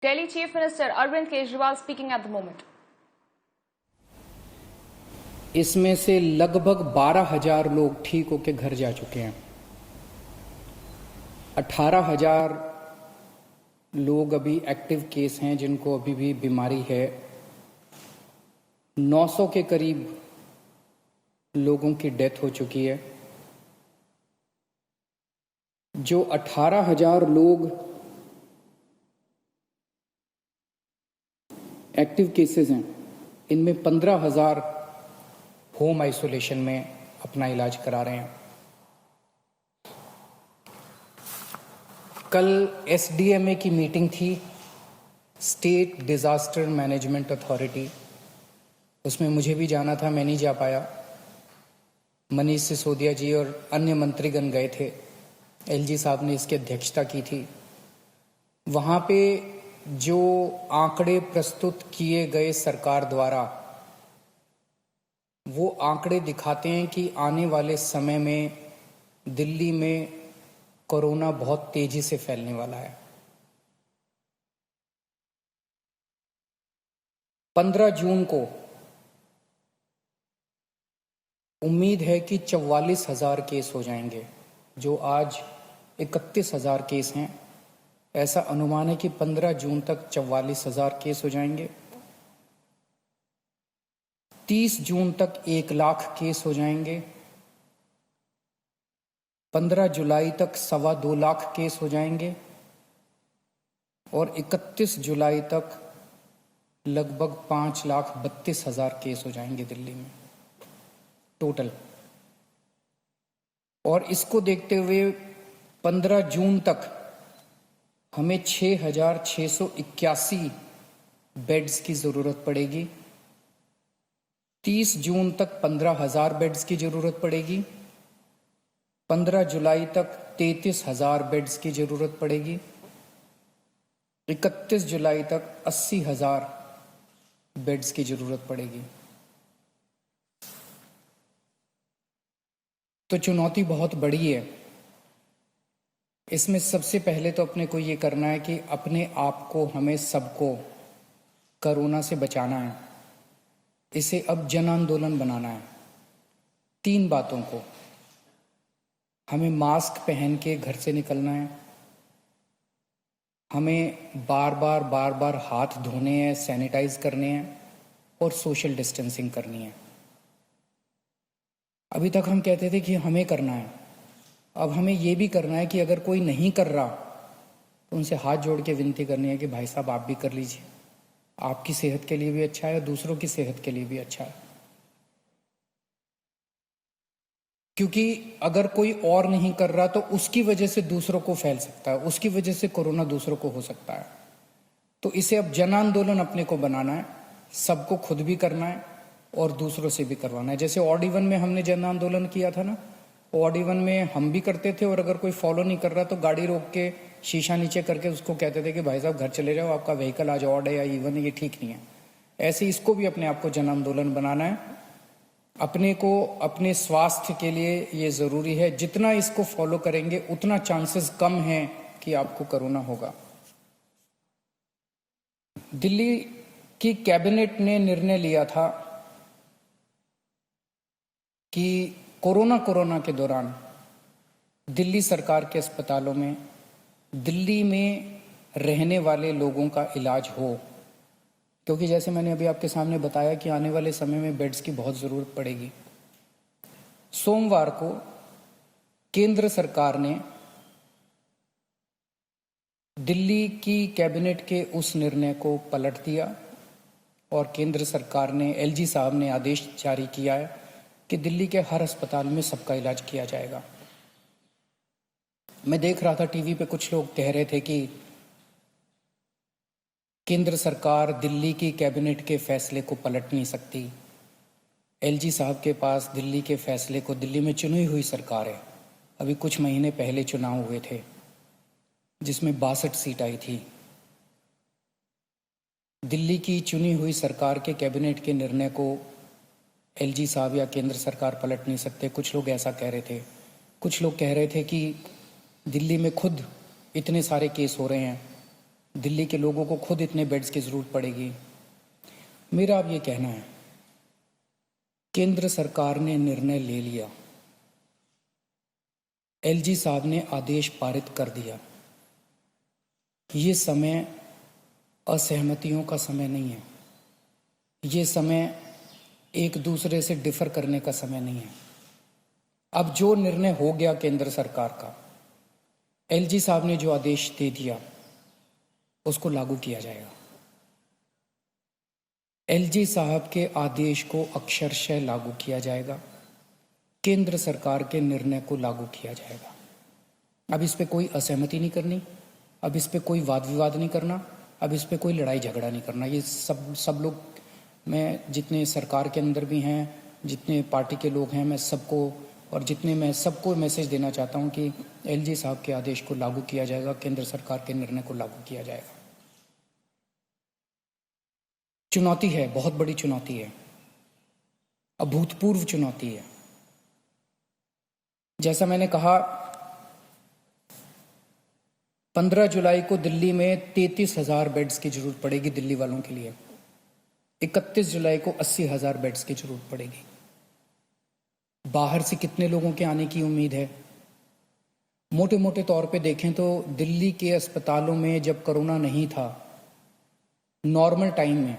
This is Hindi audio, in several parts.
Delhi Chief Minister Arvind Kejriwal speaking at the moment. इसमें से लगभग 12,000 लोग ठीक होकर घर जा चुके हैं। 18,000 लोग अभी एक्टिव केस हैं जिनको अभी भी बीमारी है। 900 के करीब लोगों की डेथ हो चुकी है। जो 18,000 लोग एक्टिव केसेस हैं, इनमें 15,000 होम आइसोलेशन में अपना इलाज करा रहे हैं। कल एसडीएमए की मीटिंग थी, स्टेट डिजास्टर मैनेजमेंट अथॉरिटी। उसमें मुझे भी जाना था, मैं नहीं जा पाया। मनीष सिसोदिया जी और अन्य मंत्रीगण गए थे। एलजी साहब ने इसकी अध्यक्षता की थी। वहां पे जो आंकड़े प्रस्तुत किए गए सरकार द्वारा, वो आंकड़े दिखाते हैं कि आने वाले समय में दिल्ली में कोरोना बहुत तेजी से फैलने वाला है। 15 जून को उम्मीद है कि 44,000 केस हो जाएंगे। जो आज 31,000 केस हैं, ऐसा अनुमान है कि 15 जून तक 44,000 केस हो जाएंगे। 30 जून तक 1 लाख केस हो जाएंगे। 15 जुलाई तक 2.25 लाख केस हो जाएंगे और 31 जुलाई तक लगभग 5,32,000 केस हो जाएंगे दिल्ली में टोटल। और इसको देखते हुए 15 जून तक हमें 6,681 बेड्स की जरूरत पड़ेगी। 30 जून तक 15,000 बेड्स की जरूरत पड़ेगी। 15 जुलाई तक 33,000 बेड्स की जरूरत पड़ेगी। 31 जुलाई तक 80,000 बेड्स की जरूरत पड़ेगी। तो चुनौती बहुत बड़ी है। इसमें सबसे पहले तो अपने को ये करना है कि अपने आप को, हमें सबको कोरोना से बचाना है। इसे अब जन आंदोलन बनाना है। 3 बातों को, हमें मास्क पहन के घर से निकलना है, हमें बार बार हाथ धोने हैं, सैनिटाइज करने हैं और सोशल डिस्टेंसिंग करनी है। अभी तक हम कहते थे कि हमें करना है, अब हमें ये भी करना है कि अगर कोई नहीं कर रहा तो उनसे हाथ जोड़ के विनती करनी है कि भाई साहब आप भी कर लीजिए। आपकी सेहत के लिए भी अच्छा है, दूसरों की सेहत के लिए भी अच्छा है। क्योंकि अगर कोई और नहीं कर रहा तो उसकी वजह से दूसरों को फैल सकता है, उसकी वजह से कोरोना दूसरों को हो सकता है। तो इसे अब जन आंदोलन अपने को बनाना है, सबको खुद भी करना है और दूसरों से भी करवाना है। जैसे ऑड इवन में हमने जन आंदोलन किया था ना, ऑड इवन में हम भी करते थे और अगर कोई फॉलो नहीं कर रहा तो गाड़ी रोक के शीशा नीचे करके उसको कहते थे कि भाई साहब घर चले जाओ, आपका व्हीकल आज ऑड है या इवन है, ये ठीक नहीं है। ऐसे इसको भी अपने आप को जन आंदोलन बनाना है। अपने को अपने स्वास्थ्य के लिए ये ज़रूरी है। जितना इसको फॉलो करेंगे उतना चांसेस कम हैं कि आपको कोरोना होगा। दिल्ली की कैबिनेट ने निर्णय लिया था कि कोरोना के दौरान दिल्ली सरकार के अस्पतालों में दिल्ली में रहने वाले लोगों का इलाज हो। क्योंकि जैसे मैंने अभी आपके सामने बताया कि आने वाले समय में बेड्स की बहुत ज़रूरत पड़ेगी। सोमवार को केंद्र सरकार ने दिल्ली की कैबिनेट के उस निर्णय को पलट दिया और केंद्र सरकार ने, एलजी साहब ने आदेश जारी किया है कि दिल्ली के हर अस्पताल में सबका इलाज किया जाएगा। मैं देख रहा था टीवी पे, कुछ लोग कह रहे थे कि केंद्र सरकार दिल्ली की कैबिनेट के फैसले को पलट नहीं सकती। एलजी साहब के पास दिल्ली के फैसले को, दिल्ली में चुनी हुई सरकार है, अभी कुछ महीने पहले चुनाव हुए थे जिसमें 62 सीट आई थी। दिल्ली की चुनी हुई सरकार के कैबिनेट के निर्णय को एलजी साहब या केंद्र सरकार पलट नहीं सकते। कुछ लोग ऐसा कह रहे थे। कुछ लोग कह रहे थे कि दिल्ली में खुद इतने सारे केस हो रहे हैं दिल्ली के लोगों को खुद इतने बेड्स की ज़रूरत पड़ेगी। मेरा अब ये कहना है, केंद्र सरकार ने निर्णय ले लिया, एलजी साहब ने आदेश पारित कर दिया। ये समय असहमतियों का समय नहीं है, ये समय एक दूसरे से डिफर करने का समय नहीं है। अब जो निर्णय हो गया केंद्र सरकार का, एलजी साहब ने जो आदेश दे दिया उसको लागू किया जाएगा। एलजी साहब के आदेश को अक्षरशः लागू किया जाएगा, केंद्र सरकार के निर्णय को लागू किया जाएगा। अब इस पे कोई असहमति नहीं करनी, अब इस पे कोई वाद विवाद नहीं करना, अब इस पे कोई लड़ाई झगड़ा नहीं करना। ये सब लोग, मैं जितने सरकार के अंदर भी हैं, जितने पार्टी के लोग हैं, मैं सबको मैसेज देना चाहता हूं कि एलजी साहब के आदेश को लागू किया जाएगा, केंद्र सरकार के निर्णय को लागू किया जाएगा। चुनौती है, बहुत बड़ी चुनौती है, अभूतपूर्व चुनौती है। जैसा मैंने कहा, 15 जुलाई को दिल्ली में 33,000 बेड्स की जरूरत पड़ेगी दिल्ली वालों के लिए। 31 जुलाई को 80,000 बेड्स की जरूरत पड़ेगी। बाहर से कितने लोगों के आने की उम्मीद है? मोटे मोटे तौर पे देखें तो दिल्ली के अस्पतालों में जब कोरोना नहीं था, नॉर्मल टाइम में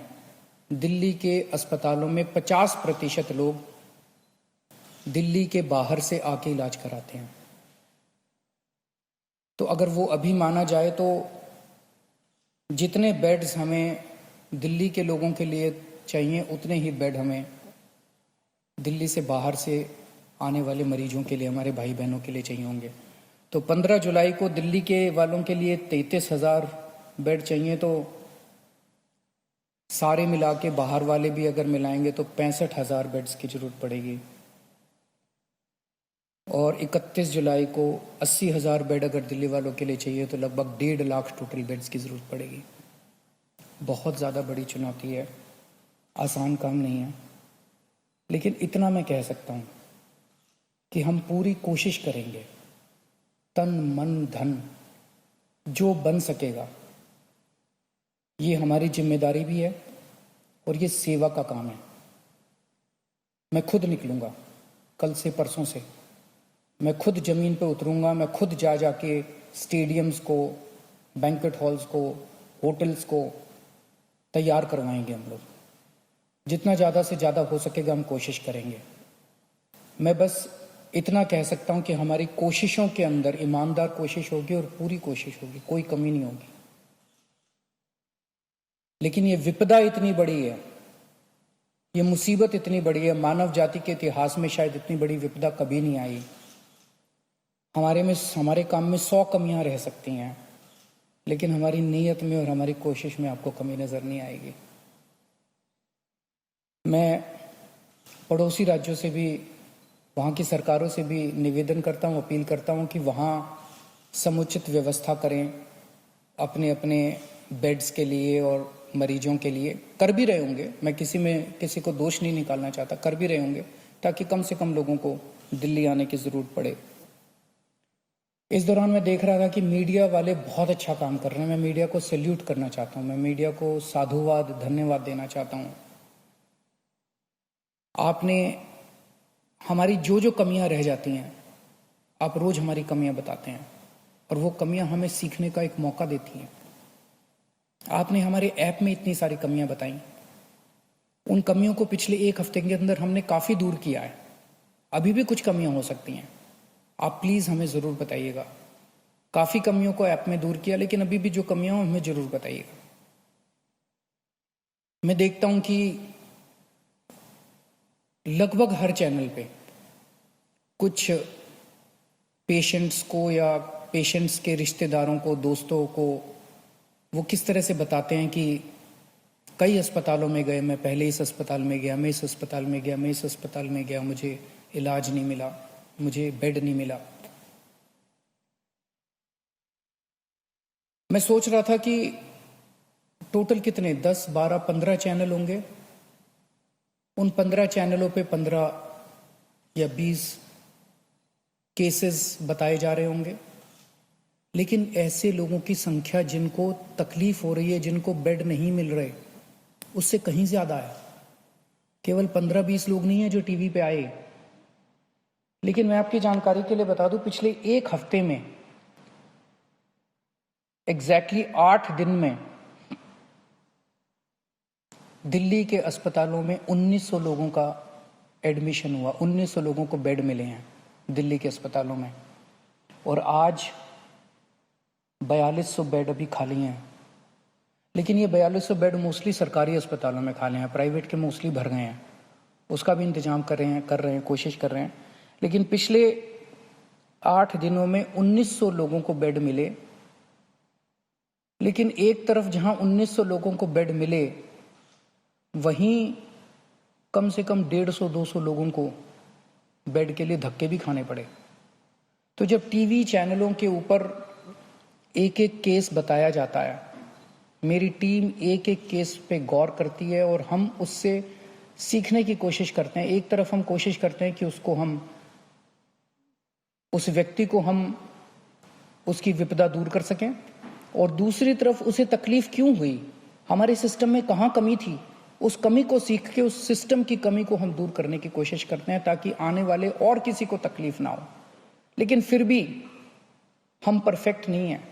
दिल्ली के अस्पतालों में 50% लोग दिल्ली के बाहर से आके इलाज कराते हैं। तो अगर वो अभी माना जाए तो जितने बेड्स हमें दिल्ली के लोगों के लिए चाहिए, उतने ही बेड हमें दिल्ली से बाहर से आने वाले मरीजों के लिए, हमारे भाई बहनों के लिए चाहिए होंगे। तो 15 जुलाई को दिल्ली के वालों के लिए 33,000 बेड चाहिए, तो सारे मिला के बाहर वाले भी अगर मिलाएंगे तो 65,000 बेड्स की जरूरत पड़ेगी। और 31 जुलाई को 80,000 बेड अगर दिल्ली वालों के लिए चाहिए तो लगभग 1.5 लाख टोटल बेड्स की जरूरत पड़ेगी। बहुत ज़्यादा बड़ी चुनौती है, आसान काम नहीं है। लेकिन इतना मैं कह सकता हूँ कि हम पूरी कोशिश करेंगे, तन मन धन जो बन सकेगा। ये हमारी जिम्मेदारी भी है और ये सेवा का काम है। मैं खुद निकलूँगा, कल से परसों से मैं खुद ज़मीन पे उतरूँगा, मैं खुद जाके स्टेडियम्स को, बैंक्वेट हॉल्स को, होटल्स को तैयार करवाएंगे। हम लोग जितना ज़्यादा से ज़्यादा हो सकेगा हम कोशिश करेंगे। मैं बस इतना कह सकता हूँ कि हमारी कोशिशों के अंदर ईमानदार कोशिश होगी और पूरी कोशिश होगी, कोई कमी नहीं होगी। लेकिन ये विपदा इतनी बड़ी है, ये मुसीबत इतनी बड़ी है, मानव जाति के इतिहास में शायद इतनी बड़ी विपदा कभी नहीं आई। हमारे काम में 100 कमियां रह सकती हैं, लेकिन हमारी नीयत में और हमारी कोशिश में आपको कमी नजर नहीं आएगी। मैं पड़ोसी राज्यों से भी, वहाँ की सरकारों से भी निवेदन करता हूँ, अपील करता हूँ कि वहाँ समुचित व्यवस्था करें अपने अपने बेड्स के लिए और मरीजों के लिए। कर भी रहे होंगे, मैं किसी को दोष नहीं निकालना चाहता, कर भी रहे होंगे ताकि कम से कम लोगों को दिल्ली आने की ज़रूरत पड़े। इस दौरान मैं देख रहा था कि मीडिया वाले बहुत अच्छा काम कर रहे हैं। मैं मीडिया को सैल्यूट करना चाहता हूँ, मैं मीडिया को साधुवाद, धन्यवाद देना चाहता हूँ। आपने हमारी जो कमियां रह जाती हैं, आप रोज हमारी कमियां बताते हैं और वो कमियां हमें सीखने का एक मौका देती हैं। आपने हमारे ऐप में इतनी सारी कमियां बताई, उन कमियों को पिछले 1 हफ्ते के अंदर हमने काफ़ी दूर किया है। अभी भी कुछ कमियां हो सकती हैं, आप प्लीज़ हमें ज़रूर बताइएगा। काफ़ी कमियों को ऐप में दूर किया, लेकिन अभी भी जो कमियां हो हमें ज़रूर बताइएगा। मैं देखता हूं कि लगभग हर चैनल पे कुछ पेशेंट्स को या पेशेंट्स के रिश्तेदारों को, दोस्तों को, वो किस तरह से बताते हैं कि कई अस्पतालों में गए, मैं पहले इस अस्पताल में गया, मैं इस अस्पताल में गया, मैं इस अस्पताल में गया, मुझे इलाज नहीं मिला, मुझे बेड नहीं मिला। मैं सोच रहा था कि टोटल कितने 10, 12, 15 चैनल होंगे। उन 15 चैनलों पे 15 या 20 केसेस बताए जा रहे होंगे। लेकिन ऐसे लोगों की संख्या जिनको तकलीफ हो रही है, जिनको बेड नहीं मिल रहे, उससे कहीं ज्यादा है। केवल 15-20 लोग नहीं है जो टीवी पे आए। लेकिन मैं आपकी जानकारी के लिए बता दूं, पिछले एक हफ्ते में एग्जैक्टली 8 दिन में दिल्ली के अस्पतालों में 1900 लोगों का एडमिशन हुआ, 1900 लोगों को बेड मिले हैं दिल्ली के अस्पतालों में। और आज 4200 बेड अभी खाली हैं। लेकिन ये 4200 बेड मोस्टली सरकारी अस्पतालों में खाली हैं, प्राइवेट के मोस्टली भर गए हैं। उसका भी इंतजाम कर रहे हैं, कोशिश कर रहे हैं। लेकिन पिछले 8 दिनों में 1900 लोगों को बेड मिले। लेकिन एक तरफ जहां 1900 लोगों को बेड मिले, वहीं कम से कम 150-200 लोगों को बेड के लिए धक्के भी खाने पड़े। तो जब टीवी चैनलों के ऊपर एक एक केस बताया जाता है, मेरी टीम एक एक केस पे गौर करती है और हम उससे सीखने की कोशिश करते हैं। एक तरफ हम कोशिश करते हैं कि उस व्यक्ति को हम उसकी विपदा दूर कर सकें, और दूसरी तरफ उसे तकलीफ क्यों हुई, हमारे सिस्टम में कहाँ कमी थी, उस कमी को सीख के उस सिस्टम की कमी को हम दूर करने की कोशिश करते हैं, ताकि आने वाले और किसी को तकलीफ ना हो। लेकिन फिर भी हम परफेक्ट नहीं हैं,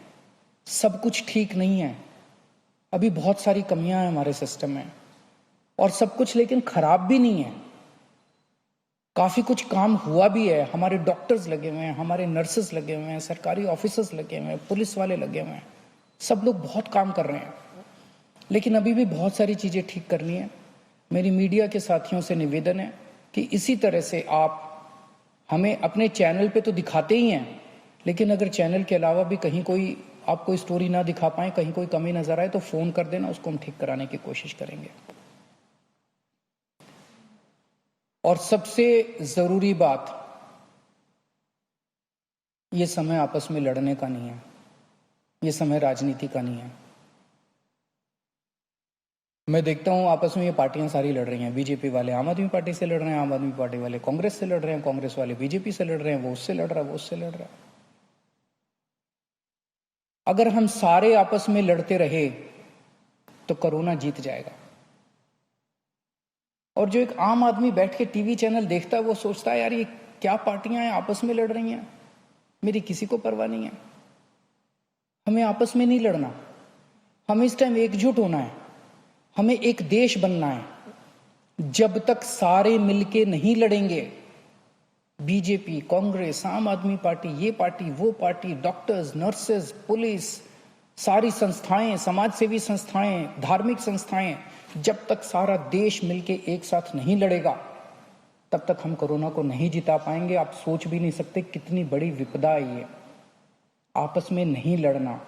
सब कुछ ठीक नहीं है, अभी बहुत सारी कमियां हैं हमारे सिस्टम में, और सब कुछ लेकिन खराब भी नहीं है। काफी कुछ काम हुआ भी है, हमारे डॉक्टर्स लगे हुए हैं, हमारे नर्सेस लगे हुए हैं, सरकारी ऑफिसर्स लगे हुए हैं, पुलिस वाले लगे हुए हैं, सब लोग बहुत काम कर रहे हैं। लेकिन अभी भी बहुत सारी चीजें ठीक करनी है। मेरी मीडिया के साथियों से निवेदन है कि इसी तरह से आप हमें अपने चैनल पे तो दिखाते ही हैं, लेकिन अगर चैनल के अलावा भी कहीं कोई आप कोई स्टोरी ना दिखा पाए, कहीं कोई कमी नजर आए, तो फोन कर देना, उसको हम ठीक कराने की कोशिश करेंगे। और सबसे जरूरी बात, ये समय आपस में लड़ने का नहीं है, ये समय राजनीति का नहीं है। मैं देखता हूं आपस में ये पार्टियां सारी लड़ रही हैं, बीजेपी वाले आम आदमी पार्टी से लड़ रहे हैं, आम आदमी पार्टी वाले कांग्रेस से लड़ रहे हैं, कांग्रेस वाले बीजेपी से लड़ रहे हैं, वो उससे लड़ रहा है, वो उससे लड़ रहा है। अगर हम सारे आपस में लड़ते रहे तो कोरोना जीत जाएगा। और जो एक आम आदमी बैठ के टीवी चैनल देखता है, वो सोचता है यार ये क्या पार्टियां हैं, आपस में लड़ रही हैं, मेरी किसी को परवाह नहीं है। हमें आपस में नहीं लड़ना, हमें इस टाइम एकजुट होना है, हमें एक देश बनना है। जब तक सारे मिलके नहीं लड़ेंगे, बीजेपी, कांग्रेस, आम आदमी पार्टी, ये पार्टी, वो पार्टी, डॉक्टर्स, नर्सेस, पुलिस, सारी संस्थाएं, समाजसेवी संस्थाएं, धार्मिक संस्थाएं, जब तक सारा देश मिलके एक साथ नहीं लड़ेगा, तब तक हम कोरोना को नहीं जिता पाएंगे। आप सोच भी नहीं सकते कितनी बड़ी विपदा है ये। आपस में नहीं लड़ना,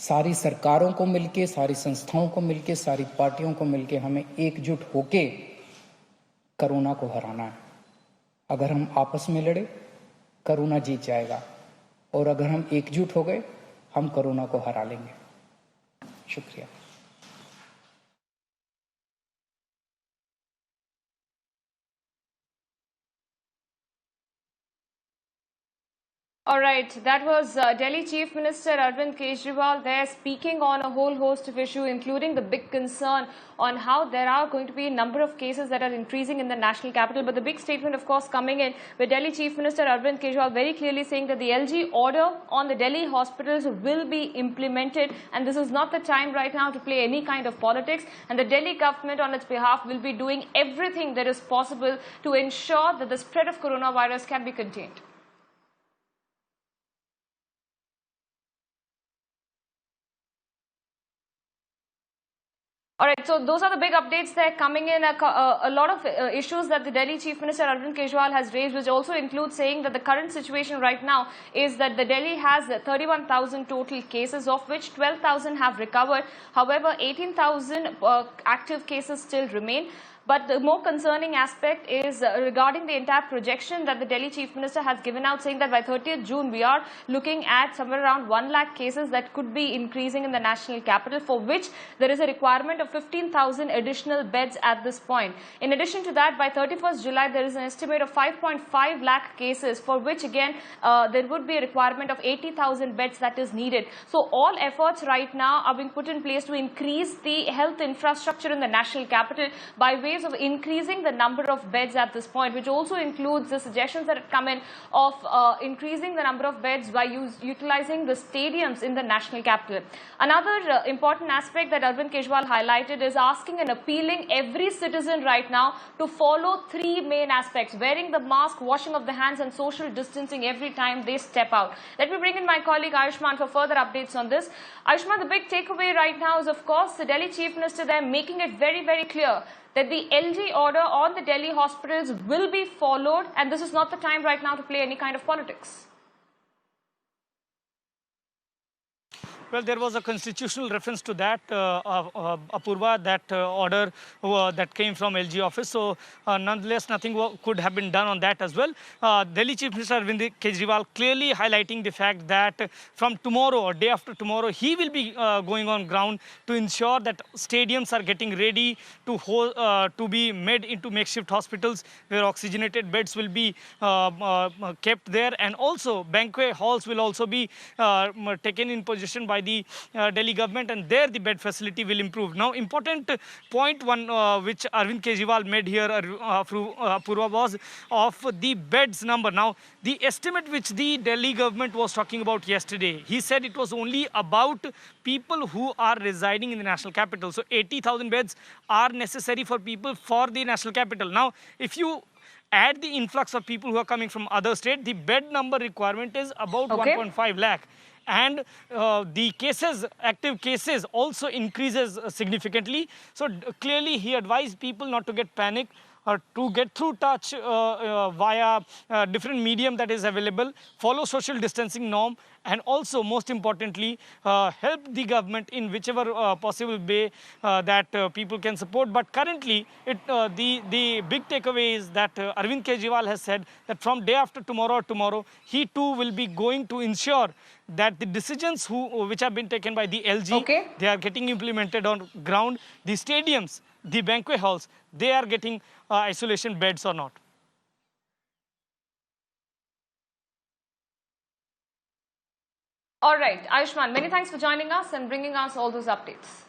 सारी सरकारों को मिलके, सारी संस्थाओं को मिलके, सारी पार्टियों को मिलके हमें एकजुट होके कोरोना को हराना है। अगर हम आपस में लड़े, कोरोना जीत जाएगा, और अगर हम एकजुट हो गए, हम कोरोना को हरा लेंगे। शुक्रिया। All right, that was Delhi Chief Minister Arvind Kejriwal there speaking on a whole host of issues, including the big concern on how there are going to be a number of cases that are increasing in the national capital. But the big statement, of course, coming in with Delhi Chief Minister Arvind Kejriwal very clearly saying that the LG order on the Delhi hospitals will be implemented, and this is not the time right now to play any kind of politics, and the Delhi government on its behalf will be doing everything that is possible to ensure that the spread of coronavirus can be contained. All right, so those are the big updates that are coming in. A lot of issues that the Delhi Chief Minister Arvind Kejriwal has raised, which also includes saying that the current situation right now is that the Delhi has 31,000 total cases, of which 12,000 have recovered. However, 18,000 active cases still remain. But the more concerning aspect is regarding the entire projection that the Delhi Chief Minister has given out, saying that by 30th June we are looking at somewhere around 1 lakh cases that could be increasing in the national capital, for which there is a requirement of 15,000 additional beds at this point. In addition to that, by 31st July there is an estimate of 5.5 lakh cases, for which again there would be a requirement of 80,000 beds that is needed. So all efforts right now are being put in place to increase the health infrastructure in the national capital by ways of increasing the number of beds at this point, which also includes the suggestions that have come in of increasing the number of beds by utilizing the stadiums in the national capital. Another important aspect that Arvind Kejriwal highlighted is asking and appealing every citizen right now to follow three main aspects: wearing the mask, washing of the hands, and social distancing every time they step out. Let me bring in my colleague Ayushman for further updates on this. Ayushman, the big takeaway right now is, of course, the Delhi Chief Minister there making it very, very clear that the LG order on the Delhi hospitals will be followed, and this is not the time right now to play any kind of politics. Well, there was a constitutional reference to that, Apurva, that order that came from LG office. So, nonetheless, nothing could have been done on that as well. Delhi Chief Minister Arvind Kejriwal clearly highlighting the fact that from tomorrow or day after tomorrow, he will be going on ground to ensure that stadiums are getting ready to be made into makeshift hospitals where oxygenated beds will be kept there, and also banquet halls will also be taken in possession by the Delhi government, and there the bed facility will improve. Now, important point one which Arvind Kejriwal made here, Apurva, was of the beds number. Now, the estimate which the Delhi government was talking about yesterday, he said it was only about people who are residing in the national capital. So, 80,000 beds are necessary for people for the national capital. Now, if you add the influx of people who are coming from other states, the bed number requirement is about 1.5 lakh. And the cases, active cases also increases significantly. So clearly he advised people not to get panic, to get through touch via different medium that is available, follow social distancing norm, and also most importantly help the government in whichever possible way that people can support. But currently the big takeaway is that Arvind Kejriwal has said that from day after tomorrow, he too will be going to ensure that the decisions which have been taken by the LG, they are getting implemented on ground. The stadiums, the banquet halls, they are getting isolation beds or not. All right, Ayushman, many thanks for joining us and bringing us all those updates.